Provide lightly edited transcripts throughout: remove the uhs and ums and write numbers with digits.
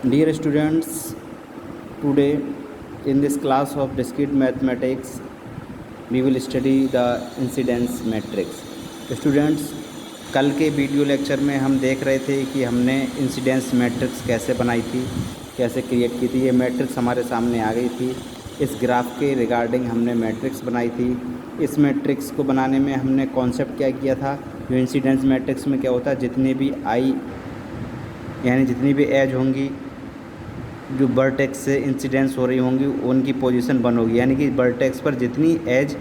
Dear students, today in this class of discrete mathematics, we will study the incidence matrix. Students, कल के video lecture में हम देख रहे थे कि हमने इंसिडेंस मैट्रिक्स कैसे बनाई थी, कैसे क्रिएट की थी। ये मैट्रिक्स हमारे सामने आ गई थी। इस ग्राफ के रिगार्डिंग हमने मैट्रिक्स बनाई थी। इस मैट्रिक्स को बनाने में हमने कॉन्सेप्ट क्या किया था, जो इंसिडेंस मैट्रिक्स में क्या होता है, जितनी भी आई यानी जितनी भी एज होंगी जो वर्टेक्स से इंसिडेंस हो रही होंगी उनकी पोजीशन 1 होगी, यानी कि वर्टेक्स पर जितनी एज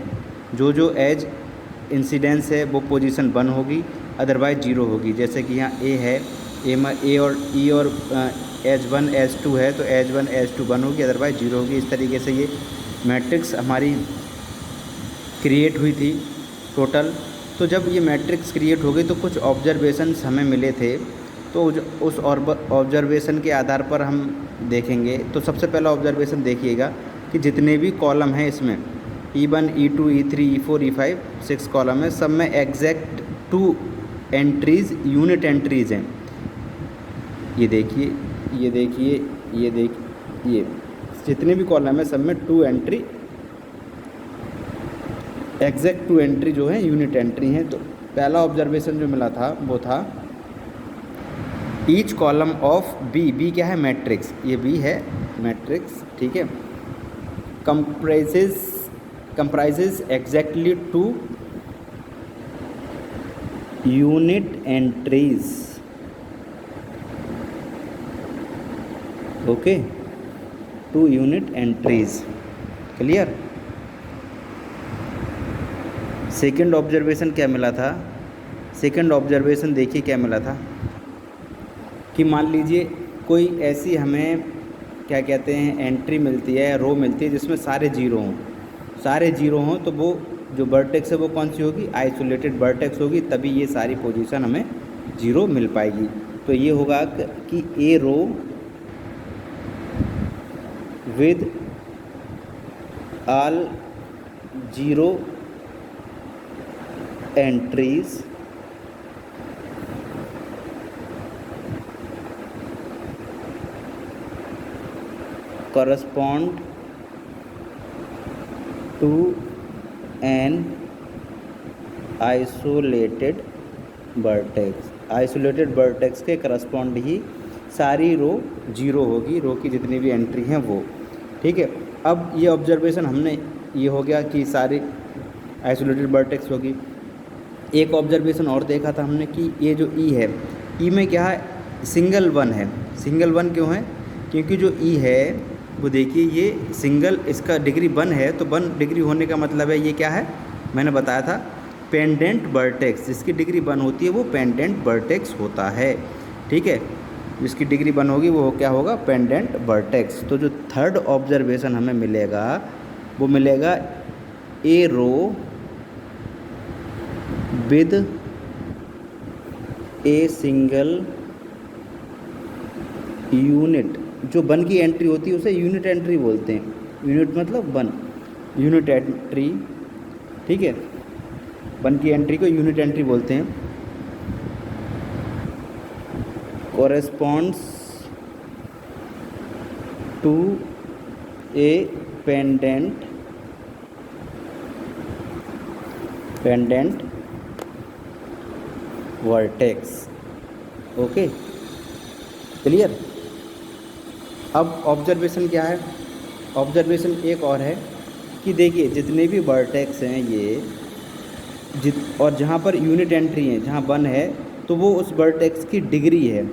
जो एज इंसिडेंस है वो पोजीशन 1 होगी, अदरवाइज 0 होगी। जैसे कि यहाँ ए है, ए और ई और एज 1 एज 2 है, तो एज 1 एज 2 1 होगी, अदरवाइज 0 होगी। इस तरीके से ये मैट्रिक्स हमारी क्रिएट हुई थी टोटल। तो जब ये मैट्रिक्स क्रिएट हो गई तो कुछ ऑब्जर्वेशंस हमें मिले थे, तो उस ऑब्जर्वेशन के आधार पर हम देखेंगे। तो सबसे पहला ऑब्जर्वेशन देखिएगा कि जितने भी कॉलम हैं इसमें E1 E2 E3 E4 E5 6 column है, सब में एग्जैक्ट 2 एंट्रीज़ यूनिट एंट्रीज़ हैं। ये देखिए, ये देखिए, ये देखिए, जितने भी कॉलम है सब में 2 एंट्री एग्जैक्ट 2 एंट्री जो है यूनिट एंट्री हैं। तो पहला ऑब्जर्वेशन जो मिला था वो था ईच कॉलम ऑफ बी क्या है, मैट्रिक्स, ये बी है मैट्रिक्स, ठीक है, comprises exactly 2 unit entries. Okay, 2 unit entries, clear. Second observation क्या मिला था, सेकंड ऑब्जर्वेशन देखिए क्या मिला था कि मान लीजिए कोई ऐसी हमें क्या कहते हैं एंट्री मिलती है, रो मिलती है जिसमें सारे जीरो हों, तो वो जो वर्टेक्स है वो कौन सी होगी, आइसोलेटेड वर्टेक्स होगी, तभी ये सारी पोजीशन हमें 0 मिल पाएगी। तो ये होगा कि a row with all 0 entries correspond to an isolated vertex। Isolated vertex के करस्पॉन्ड ही सारी रो 0 होगी, रो की जितनी भी एंट्री हैं वो, ठीक है। अब ये ऑब्जर्वेशन हमने, ये हो गया कि सारी आइसोलेटेड वर्टेक्स होगी। एक ऑब्जर्वेशन और देखा था हमने कि ये जो ई है, ई में क्या है, सिंगल 1 है। सिंगल 1 क्यों है, क्योंकि जो ई है वो देखिए ये सिंगल, इसका डिग्री 1 है, तो 1 डिग्री होने का मतलब है ये क्या है, मैंने बताया था पेंडेंट वर्टेक्स। जिसकी डिग्री 1 होती है वो पेंडेंट वर्टेक्स होता है, ठीक है। जिसकी डिग्री 1 होगी वो क्या होगा, पेंडेंट वर्टेक्स। तो जो थर्ड ऑब्जर्वेशन हमें मिलेगा वो मिलेगा ए row with a single unit. जो 1 की एंट्री होती है उसे यूनिट एंट्री बोलते हैं। यूनिट मतलब 1, यूनिट एंट्री, ठीक है। 1 की एंट्री को यूनिट एंट्री बोलते हैं। Corresponds to a pendant vertex. Okay, clear. अब ऑब्जर्वेशन क्या है, ऑब्जर्वेशन एक और है कि देखिए जितने भी वर्टेक्स हैं ये और जहाँ पर यूनिट एंट्री है, जहाँ 1 है, तो वो उस वर्टेक्स की डिग्री है,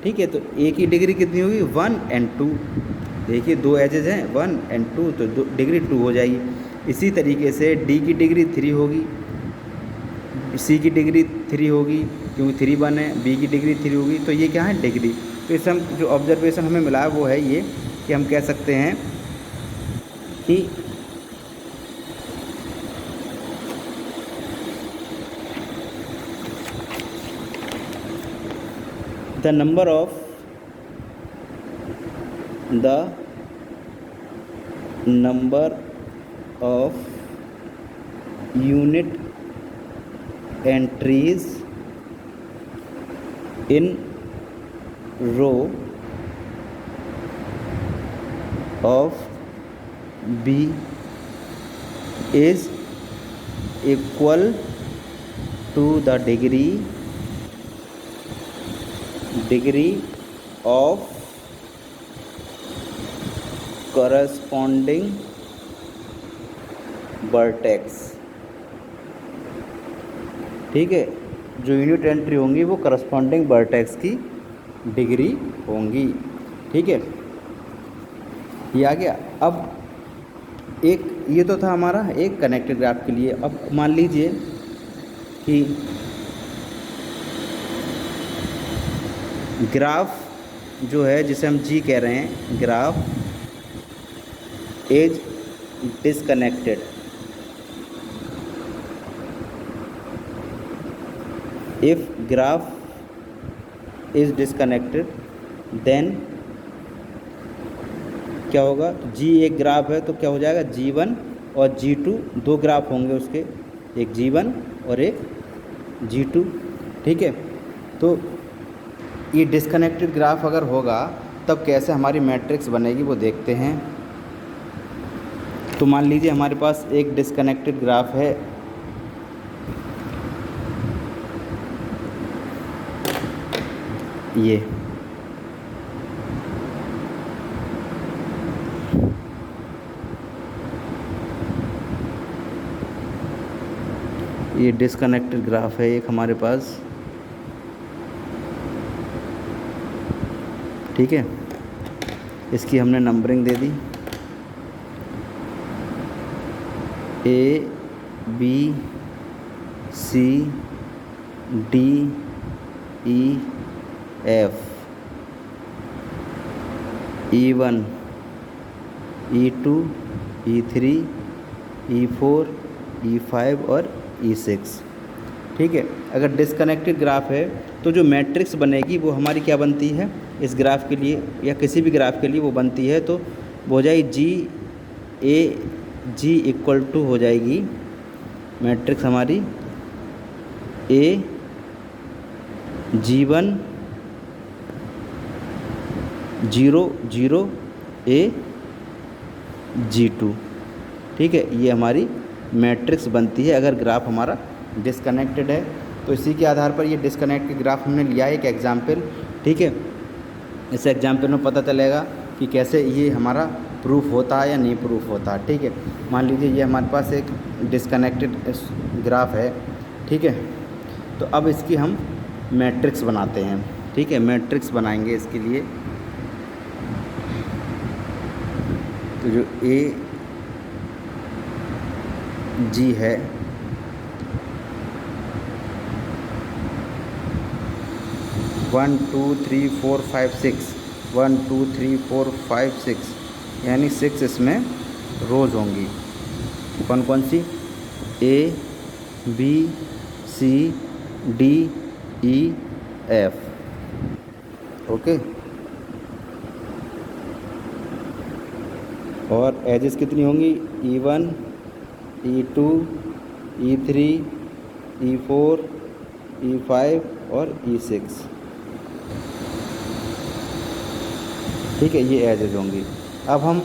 ठीक है। तो ए की डिग्री कितनी होगी, 1 और 2। देखिए 2 एजेस हैं 1 और 2, तो डिग्री 2 हो जाएगी। इसी तरीके से डी की डिग्री 3 होगी, सी की डिग्री 3 होगी क्योंकि 3 1 है, बी की डिग्री 3 होगी। तो ये क्या है, डिग्री। तो इस हम जो ऑब्जर्वेशन हमें मिला है वो है ये कि हम कह सकते हैं कि the number of unit entries in row of B is equal to the degree of corresponding vertex. ठीक है, जो यूनिट एंट्री होंगी वो करस्पॉन्डिंग वर्टेक्स की डिग्री होंगी। ठीक है, ये आ गया। अब एक ये तो था हमारा एक कनेक्टेड ग्राफ के लिए। अब मान लीजिए कि ग्राफ जो है जिसे हम जी कह रहे हैं, graph is disconnected. If graph is disconnected then क्या होगा, जी एक ग्राफ है तो क्या हो जाएगा, G1 और G2 दो ग्राफ होंगे उसके, एक G1 और एक G2। ठीक है, तो ये डिसकनेक्टेड ग्राफ अगर होगा तब कैसे हमारी मैट्रिक्स बनेगी वो देखते हैं। तो मान लीजिए हमारे पास एक डिसकनेक्टेड ग्राफ है, ये डिसकनेक्टेड ग्राफ है एक हमारे पास। ठीक है, इसकी हमने numbering they the A B C D E F, E1 E2 E3 E4 E5 और E6। ठीक है, अगर डिसकनेक्टेड ग्राफ है तो जो मैट्रिक्स बनेगी वो हमारी क्या बनती है इस ग्राफ के लिए या किसी भी ग्राफ के लिए वो बनती है, तो वो हो जाएगी G इक्वल टू हो जाएगी मैट्रिक्स हमारी A G1 0 0 A G2। ठीक है, ये हमारी मैट्रिक्स बनती है अगर ग्राफ हमारा डिसकनेक्टेड है। तो इसी के आधार पर ये डिसकनेक्ट के ग्राफ हमने लिया है एक एग्जाम्पल। ठीक है, इस एग्जाम्पल में पता चलेगा कि कैसे ये हमारा प्रूफ होता है या नहीं प्रूफ होता। ठीक है, मान लीजिए ये हमारे पास एक डिसकनेक्टेड ग्राफ है। ठीक है, तो अब इसकी हम मैट्रिक्स बनाते हैं। ठीक है, मैट्रिक्स बनाएंगे इसके लिए। तो जो A G है, one two three four five six 1 2 3 4 5 6 यानी 6 इसमें रोज़ होंगी। कौन कौन सी, A B C D E F। Okay, और एजेस कितनी होंगी, E1 E2 E3 E4 E5 और E6। ठीक है, ये एजेज होंगी। अब हम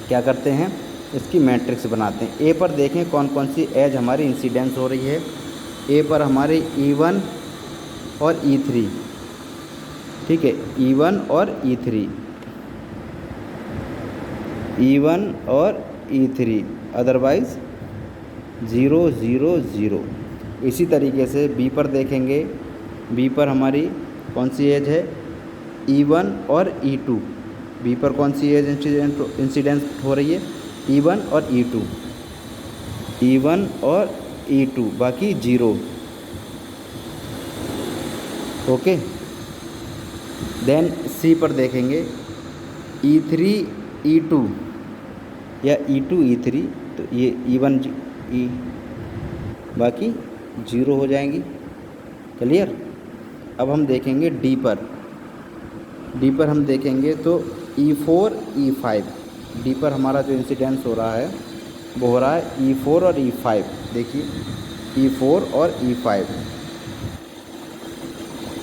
क्या करते हैं, इसकी मैट्रिक्स बनाते हैं। ए पर देखें कौन कौन सी एज हमारी इंसिडेंस हो रही है। ए पर हमारे E1 और E3। ठीक है, E1 और E3, E1 और E3, अदरवाइज़ 0 0 0। इसी तरीके से बी पर देखेंगे, बी पर हमारी कौन सी एज है, E1 और E2। बी पर कौन सी एज इंसिडेंस हो रही है, E1 और E2, E1 और E2, बाकी 0। ओके, देन सी पर देखेंगे E3 E2 या E2 E3, तो ये E1 E बाकी 0 हो जाएंगी। क्लियर। अब हम देखेंगे डी पर, डी पर हम देखेंगे तो E4 E5। डी पर हमारा जो इंसिडेंस हो रहा है वो हो रहा है E4 और E5। देखिए E4 और E5,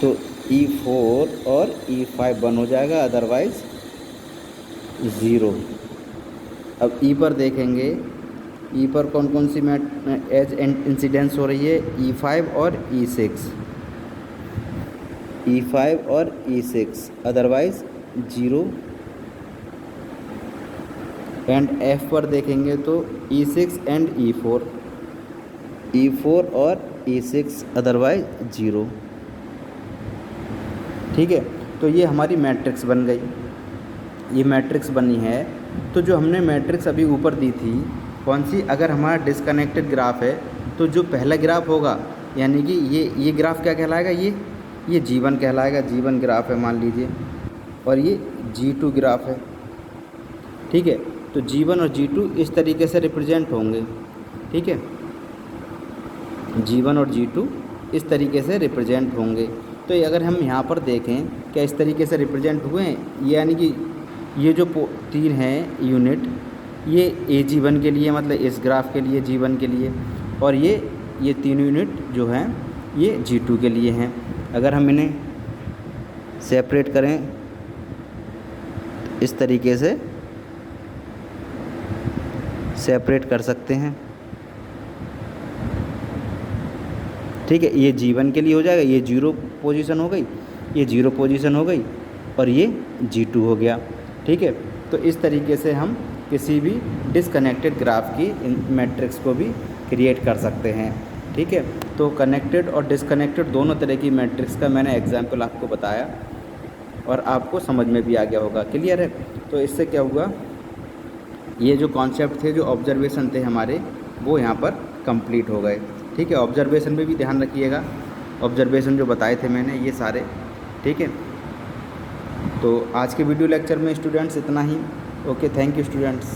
तो E4 और E5 बन हो जाएगा, अदरवाइज़ 0। अब ई पर देखेंगे, ई पर कौन कौन सी एज इंसिडेंस हो रही है, E5 और E6, E5 और E6, अदरवाइज 0। एंड F पर देखेंगे तो E6 एंड E4, E4 और E6, अदरवाइज 0। ठीक है, तो ये हमारी मैट्रिक्स बन गई, ये मैट्रिक्स बनी है। तो जो हमने मैट्रिक्स अभी ऊपर दी थी कौन सी, अगर हमारा डिस्कनेक्टेड ग्राफ है तो जो पहला ग्राफ होगा, यानी कि ये ग्राफ क्या कहलाएगा, ये G1 कहलाएगा, G1 ग्राफ है मान लीजिए, और ये G2 ग्राफ है। ठीक है, तो G1 और G2 इस तरीके से रिप्रेजेंट होंगे। ठीक है, G1 और G2 इस तरीके से रिप्रेजेंट होंगे। तो ये अगर हम यहाँ पर देखें क्या इस तरीके से रिप्रेजेंट हुए हैं, यानी कि ये जो 3 हैं यूनिट, ये G1 के लिए, मतलब इस ग्राफ के लिए G1 के लिए, और ये 3 यूनिट जो हैं ये G2 के लिए हैं। अगर हम इन्हें सेपरेट करें इस तरीके से सेपरेट कर सकते हैं। ठीक है, ये G1 के लिए हो जाएगा, ये 0 पोजीशन हो गई, ये 0 पोजीशन हो गई, और ये G2 हो गया। ठीक है, तो इस तरीके से हम किसी भी डिसकनेक्टेड ग्राफ की मैट्रिक्स को भी क्रिएट कर सकते हैं। ठीक है, तो कनेक्टेड और डिसकनेक्टेड दोनों तरह की मैट्रिक्स का मैंने एग्जाम्पल आपको बताया और आपको समझ में भी आ गया होगा। क्लियर है? तो इससे क्या हुआ, ये जो कॉन्सेप्ट थे, जो ऑब्जर्वेशन थे हमारे, वो यहाँ पर कंप्लीट हो गए। ठीक है, ऑब्जर्वेशन में भी ध्यान रखिएगा, ऑब्जर्वेशन जो बताए थे मैंने ये सारे। ठीक है, तो आज के वीडियो लेक्चर में स्टूडेंट्स इतना ही। Okay, thank you students.